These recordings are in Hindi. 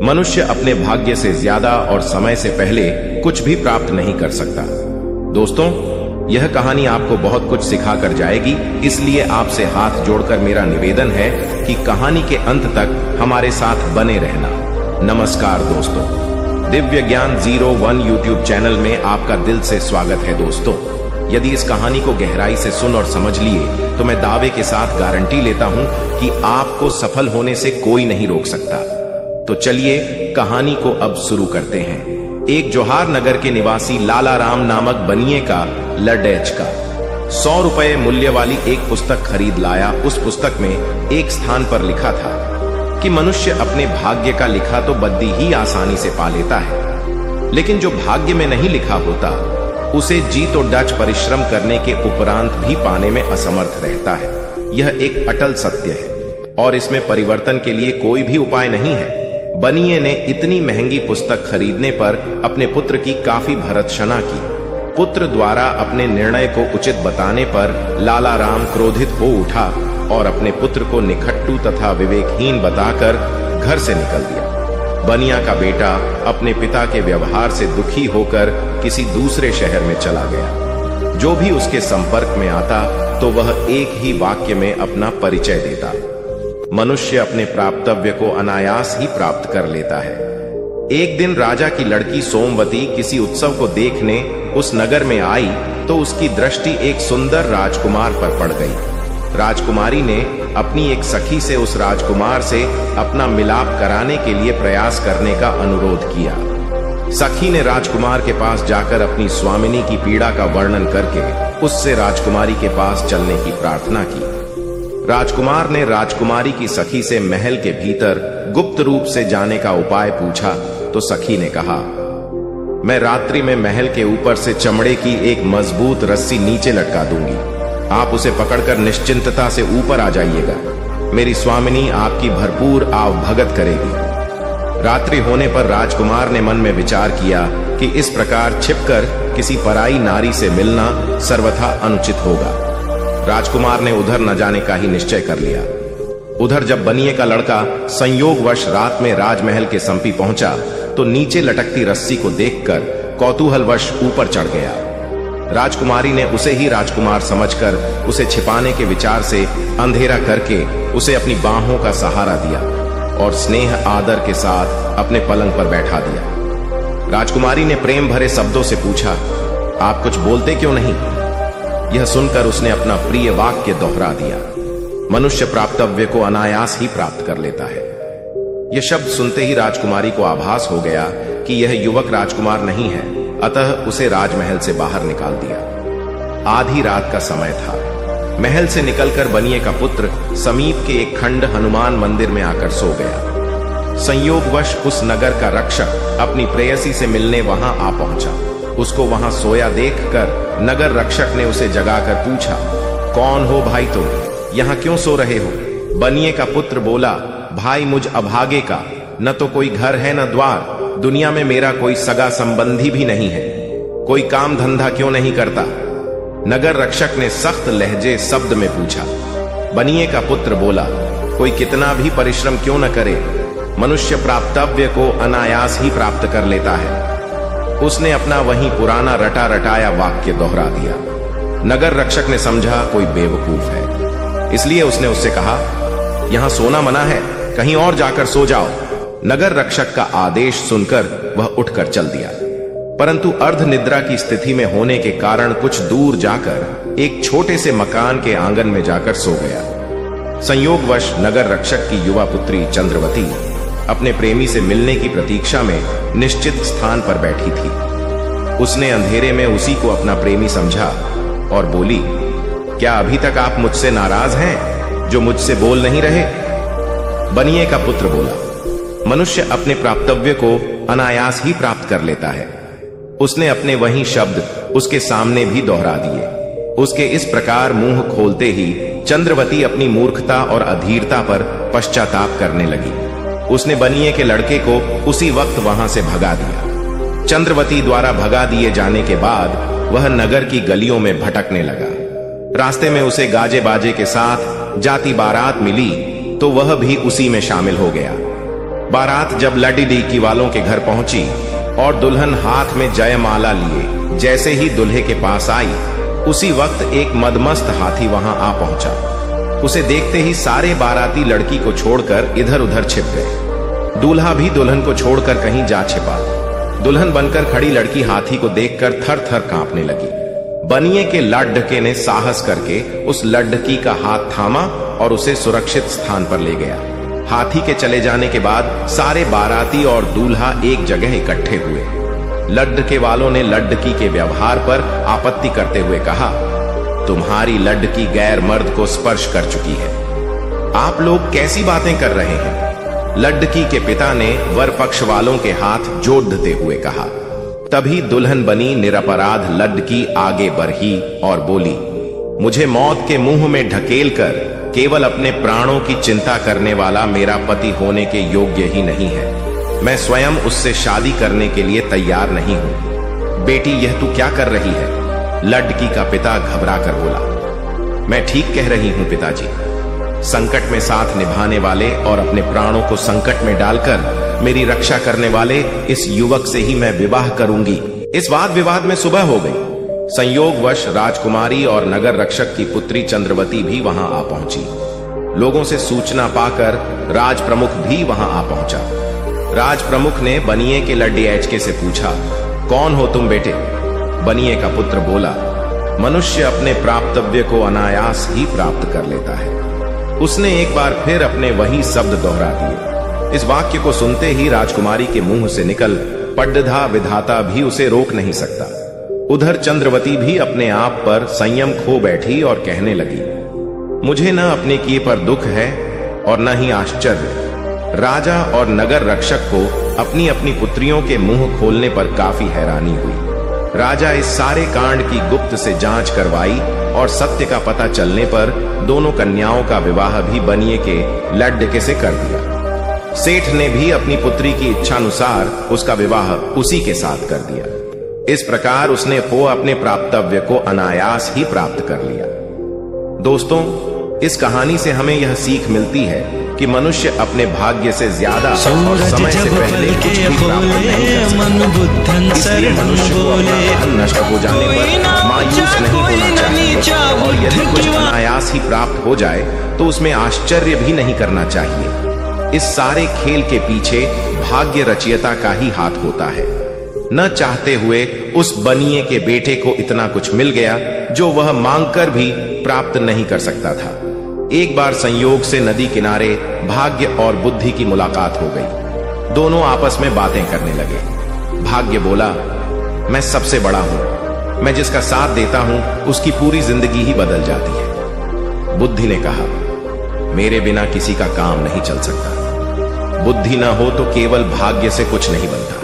मनुष्य अपने भाग्य से ज्यादा और समय से पहले कुछ भी प्राप्त नहीं कर सकता। दोस्तों, यह कहानी आपको बहुत कुछ सिखा कर जाएगी, इसलिए आपसे हाथ जोड़कर मेरा निवेदन है कि कहानी के अंत तक हमारे साथ बने रहना। नमस्कार दोस्तों, दिव्य ज्ञान 01 यूट्यूब चैनल में आपका दिल से स्वागत है। दोस्तों, यदि इस कहानी को गहराई से सुन और समझ लिए तो मैं दावे के साथ गारंटी लेता हूं कि आपको सफल होने से कोई नहीं रोक सकता। तो चलिए कहानी को अब शुरू करते हैं। एक जोहार नगर के निवासी लाला राम नामक बनिए का लड़ैच का 100 रुपए मूल्य वाली एक पुस्तक खरीद लाया। उस पुस्तक में एक स्थान पर लिखा था कि मनुष्य अपने भाग्य का लिखा तो बद्दी ही आसानी से पा लेता है, लेकिन जो भाग्य में नहीं लिखा होता उसे जी तो डच परिश्रम करने के उपरांत भी पाने में असमर्थ रहता है। यह एक अटल सत्य है और इसमें परिवर्तन के लिए कोई भी उपाय नहीं है। बनिए ने इतनी महंगी पुस्तक खरीदने पर अपने पुत्र की काफी भर्त्सना की। पुत्र द्वारा अपने निर्णय को उचित बताने पर लाला राम क्रोधित हो उठा और अपने पुत्र को निखट्टू तथा विवेकहीन बताकर घर से निकल दिया। बनिया का बेटा अपने पिता के व्यवहार से दुखी होकर किसी दूसरे शहर में चला गया। जो भी उसके संपर्क में आता तो वह एक ही वाक्य में अपना परिचय देता। मनुष्य अपने प्राप्तव्य को अनायास ही प्राप्त कर लेता है। एक दिन राजा की लड़की सोमवती किसी उत्सव को देखने उस नगर में आई तो उसकी दृष्टि एक सुंदर राजकुमार पर पड़ गई। राजकुमारी ने अपनी एक सखी से उस राजकुमार से अपना मिलाप कराने के लिए प्रयास करने का अनुरोध किया। सखी ने राजकुमार के पास जाकर अपनी स्वामिनी की पीड़ा का वर्णन करके उससे राजकुमारी के पास चलने की प्रार्थना की। राजकुमार ने राजकुमारी की सखी से महल के भीतर गुप्त रूप से जाने का उपाय पूछा तो सखी ने कहा, मैं रात्रि में महल के ऊपर से चमड़े की एक मजबूत रस्सी नीचे लटका दूंगी। आप उसे पकड़कर निश्चिंतता से ऊपर आ जाइएगा। मेरी स्वामिनी आपकी भरपूर आवभगत करेगी। रात्रि होने पर राजकुमार ने मन में विचार किया कि इस प्रकार छिपकर किसी पराई नारी से मिलना सर्वथा अनुचित होगा। राजकुमार ने उधर न जाने का ही निश्चय कर लिया। उधर जब बनिए का लड़का संयोगवश रात में राजमहल के संपी पहुंचा तो नीचे लटकती रस्सी को देखकर कौतूहलवश ऊपर चढ़ गया। राजकुमारी ने उसे ही राजकुमार समझकर उसे छिपाने के विचार से अंधेरा करके उसे अपनी बाहों का सहारा दिया और स्नेह आदर के साथ अपने पलंग पर बैठा दिया। राजकुमारी ने प्रेम भरे शब्दों से पूछा, आप कुछ बोलते क्यों नहीं? यह सुनकर उसने अपना प्रिय वाक्य दोहरा दिया, मनुष्य प्राप्तव्य को अनायास ही प्राप्त कर लेता है। यह शब्द सुनते ही राजकुमारी को आभास हो गया कि यह युवक राजकुमार नहीं है, अतः उसे राजमहल से बाहर निकाल दिया। आधी रात का समय था। महल से निकलकर बनिए का पुत्र समीप के एक खंड हनुमान मंदिर में आकर सो गया। संयोगवश उस नगर का रक्षक अपनी प्रेयसी से मिलने वहां आ पहुंचा। उसको वहां सोया देखकर नगर रक्षक ने उसे जगाकर पूछा, कौन हो भाई तुम? यहां क्यों सो रहे हो? बनिए का पुत्र बोला, भाई मुझ अभागे का न तो कोई घर है न द्वार, दुनिया में मेरा कोई सगा संबंधी भी नहीं है। कोई काम धंधा क्यों नहीं करता? नगर रक्षक ने सख्त लहजे शब्द में पूछा। बनिए का पुत्र बोला, कोई कितना भी परिश्रम क्यों न करे, मनुष्य प्राप्तव्य को अनायास ही प्राप्त कर लेता है। उसने अपना वही पुराना रटा रटाया वाक्य दोहरा दिया। नगर रक्षक ने समझा कोई बेवकूफ है, इसलिए उसने उससे कहा, यहां सोना मना है, कहीं और जाकर सो जाओ। नगर रक्षक का आदेश सुनकर वह उठकर चल दिया, परंतु अर्ध निद्रा की स्थिति में होने के कारण कुछ दूर जाकर एक छोटे से मकान के आंगन में जाकर सो गया। संयोगवश नगर रक्षक की युवा पुत्री चंद्रवती अपने प्रेमी से मिलने की प्रतीक्षा में निश्चित स्थान पर बैठी थी। उसने अंधेरे में उसी को अपना प्रेमी समझा और बोली, क्या अभी तक आप मुझसे नाराज हैं जो मुझसे बोल नहीं रहे? बनिए का पुत्र बोला, मनुष्य अपने प्राप्तव्य को अनायास ही प्राप्त कर लेता है। उसने अपने वही शब्द उसके सामने भी दोहरा दिए। उसके इस प्रकार मुंह खोलते ही चंद्रवती अपनी मूर्खता और अधीरता पर पश्चाताप करने लगी। उसने बनिए के लड़के को उसी वक्त वहां से भगा दिया। चंद्रवती द्वारा भगा दिए जाने के बाद वह नगर की गलियों में भटकने लगा। रास्ते में उसे गाजे बाजे के साथ जाति बारात मिली तो वह भी उसी में शामिल हो गया। बारात जब लड्डीडीकी वालों के घर पहुंची और दुल्हन हाथ में जयमाला लिए जैसे ही दूल्हे के पास आई, उसी वक्त एक मदमस्त हाथी वहां आ पहुंचा। उसे देखते ही सारे बाराती लड़की को छोड़कर इधर उधर छिप गए। दूल्हा भी दुल्हन को छोड़कर कहीं जा छिपा। दुल्हन बनकर खड़ी लड़की हाथी को देखकर थर थर कांपने लगी। बनिए के लड्ढके ने साहस करके उस लड्ढकी का हाथ थामा और उसे सुरक्षित स्थान पर ले गया। हाथी के चले जाने के बाद सारे बाराती और दूल्हा एक जगह इकट्ठे हुए। लड्ढके वालों ने लड्ढकी के व्यवहार पर आपत्ति करते हुए कहा, तुम्हारी लड्ढकी गैर मर्द को स्पर्श कर चुकी है, आप लोग कैसी बातें कर रहे हैं? लड्ढकी के पिता ने वर पक्ष वालों के हाथ जोड़ते हुए कहा। तभी दुल्हन बनी निरपराध लड्ढकी आगे बढ़ी और बोली, मुझे मौत के मुंह में ढकेल कर केवल अपने प्राणों की चिंता करने वाला मेरा पति होने के योग्य ही नहीं है। मैं स्वयं उससे शादी करने के लिए तैयार नहीं हूं। बेटी, यह तू क्या कर रही है? लड्ढकी का पिता घबरा कर बोला, मैं ठीक कह रही हूं पिताजी। संकट में साथ निभाने वाले और अपने प्राणों को संकट में डालकर मेरी रक्षा करने वाले इस युवक से ही मैं विवाह करूंगी। इस वाद विवाद में सुबह हो गई। संयोगवश राजकुमारी और नगर रक्षक की पुत्री चंद्रवती भी वहां आ पहुंची। लोगों से सूचना पाकर राज प्रमुख भी वहां आ पहुंचा। राज प्रमुख ने बनिए के लड्डी एचके से पूछा, कौन हो तुम बेटे? बनिए का पुत्र बोला, मनुष्य अपने प्राप्तव्य को अनायास ही प्राप्त कर लेता है। उसने एक बार फिर अपने वही शब्द दोहरा दिए। इस वाक्य को सुनते ही राजकुमारी के मुंह से निकल पड्डधा विधाता भी उसे रोक नहीं सकता। उधर चंद्रवती भी अपने आप पर संयम खो बैठी और कहने लगी, मुझे न अपने किए पर दुख है और न ही आश्चर्य। राजा और नगर रक्षक को अपनी अपनी पुत्रियों के मुंह खोलने पर काफी हैरानी हुई। राजा इस सारे कांड की गुप्त से जांच करवाई और सत्य का पता चलने पर दोनों कन्याओं का विवाह भी बनिए के लड्ढके से कर दिया। सेठ ने भी अपनी पुत्री की इच्छानुसार उसका विवाह उसी के साथ कर दिया। इस प्रकार उसने अपने प्राप्तव्य को अनायास ही प्राप्त कर लिया। दोस्तों, इस कहानी से हमें यह सीख मिलती है कि मनुष्य अपने भाग्य से ज्यादा और समय से पहले कुछ भी प्राप्त नहीं कर सकता। इसलिए मनुष्य को अपना धन नष्ट हो जाने पर मायूस नहीं होना चाहिए और यदि कुछ अनायास ही प्राप्त हो जाए तो उसमें आश्चर्य भी नहीं करना चाहिए। इस सारे खेल के पीछे भाग्य रचयिता का ही हाथ होता है। न चाहते हुए उस बनिए के बेटे को इतना कुछ मिल गया जो वह मांगकर भी प्राप्त नहीं कर सकता था। एक बार संयोग से नदी किनारे भाग्य और बुद्धि की मुलाकात हो गई। दोनों आपस में बातें करने लगे। भाग्य बोला, मैं सबसे बड़ा हूं, मैं जिसका साथ देता हूं उसकी पूरी जिंदगी ही बदल जाती है। बुद्धि ने कहा, मेरे बिना किसी का काम नहीं चल सकता। बुद्धि ना हो तो केवल भाग्य से कुछ नहीं बनता।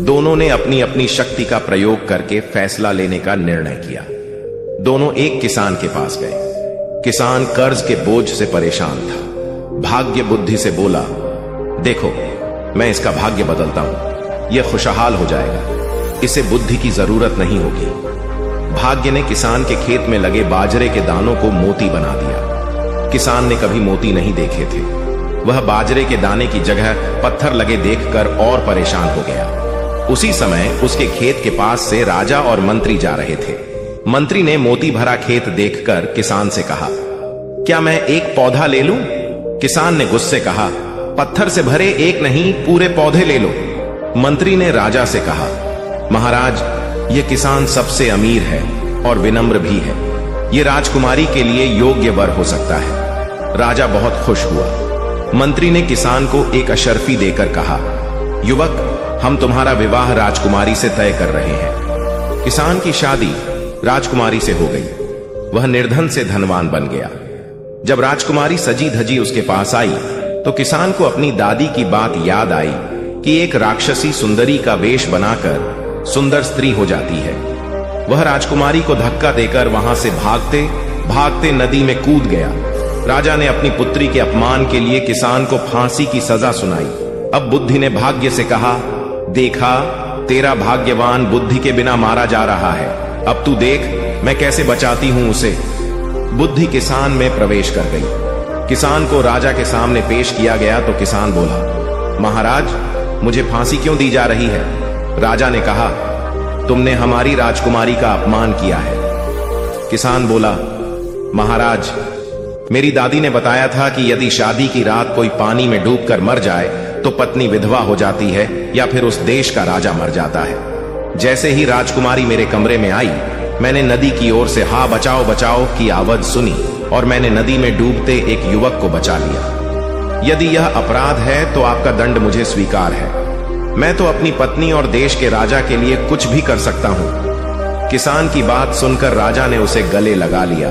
दोनों ने अपनी अपनी शक्ति का प्रयोग करके फैसला लेने का निर्णय किया। दोनों एक किसान के पास गए। किसान कर्ज के बोझ से परेशान था। भाग्य बुद्धि से बोला, देखो, मैं इसका भाग्य बदलता हूं, यह खुशहाल हो जाएगा, इसे बुद्धि की जरूरत नहीं होगी। भाग्य ने किसान के खेत में लगे बाजरे के दानों को मोती बना दिया। किसान ने कभी मोती नहीं देखे थे। वह बाजरे के दाने की जगह पत्थर लगे देखकर और परेशान हो गया। उसी समय उसके खेत के पास से राजा और मंत्री जा रहे थे। मंत्री ने मोती भरा खेत देखकर किसान से कहा, क्या मैं एक पौधा ले लूं? किसान ने गुस्से कहा, पत्थर से भरे एक नहीं, पूरे पौधे ले लो। मंत्री ने राजा से कहा, महाराज, यह किसान सबसे अमीर है और विनम्र भी है, यह राजकुमारी के लिए योग्य वर हो सकता है। राजा बहुत खुश हुआ। मंत्री ने किसान को एक अशर्फी देकर कहा, युवक, हम तुम्हारा विवाह राजकुमारी से तय कर रहे हैं। किसान की शादी राजकुमारी से हो गई। वह निर्धन से धनवान बन गया। जब राजकुमारी सजी धजी उसके पास आई तो किसान को अपनी दादी की बात याद आई कि एक राक्षसी सुंदरी का वेश बनाकर सुंदर स्त्री हो जाती है। वह राजकुमारी को धक्का देकर वहां से भागते भागते नदी में कूद गया। राजा ने अपनी पुत्री के अपमान के लिए किसान को फांसी की सजा सुनाई। अब बुद्धि ने भाग्य से कहा, देखा, तेरा भाग्यवान बुद्धि के बिना मारा जा रहा है, अब तू देख मैं कैसे बचाती हूं उसे। बुद्धि किसान में प्रवेश कर गई। किसान को राजा के सामने पेश किया गया तो किसान बोला, महाराज, मुझे फांसी क्यों दी जा रही है? राजा ने कहा, तुमने हमारी राजकुमारी का अपमान किया है। किसान बोला, महाराज, मेरी दादी ने बताया था कि यदि शादी की रात कोई पानी में डूबकर मर जाए तो पत्नी विधवा हो जाती है या फिर उस देश का राजा मर जाता है। जैसे ही राजकुमारी मेरे कमरे में आई, मैंने नदी की ओर से हा बचाओ बचाओ की आवाज सुनी और मैंने नदी में डूबते एक युवक को बचा लिया। यदि यह अपराध है तो आपका दंड मुझे स्वीकार है। मैं तो अपनी पत्नी और देश के राजा के लिए कुछ भी कर सकता हूं। किसान की बात सुनकर राजा ने उसे गले लगा लिया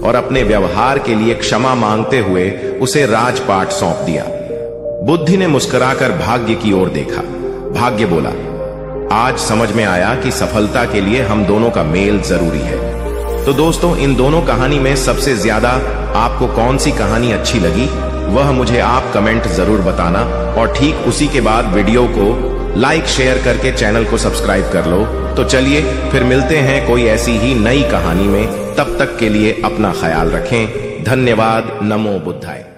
और अपने व्यवहार के लिए क्षमा मांगते हुए उसे राजपाट सौंप दिया। बुद्धि ने मुस्कुराकर भाग्य की ओर देखा। भाग्य बोला, आज समझ में आया कि सफलता के लिए हम दोनों का मेल जरूरी है। तो दोस्तों, इन दोनों कहानी में सबसे ज्यादा आपको कौन सी कहानी अच्छी लगी, वह मुझे आप कमेंट जरूर बताना। और ठीक उसी के बाद वीडियो को लाइक शेयर करके चैनल को सब्सक्राइब कर लो। तो चलिए फिर मिलते हैं कोई ऐसी ही नई कहानी में। तब तक के लिए अपना ख्याल रखें। धन्यवाद। नमो बुद्धाय।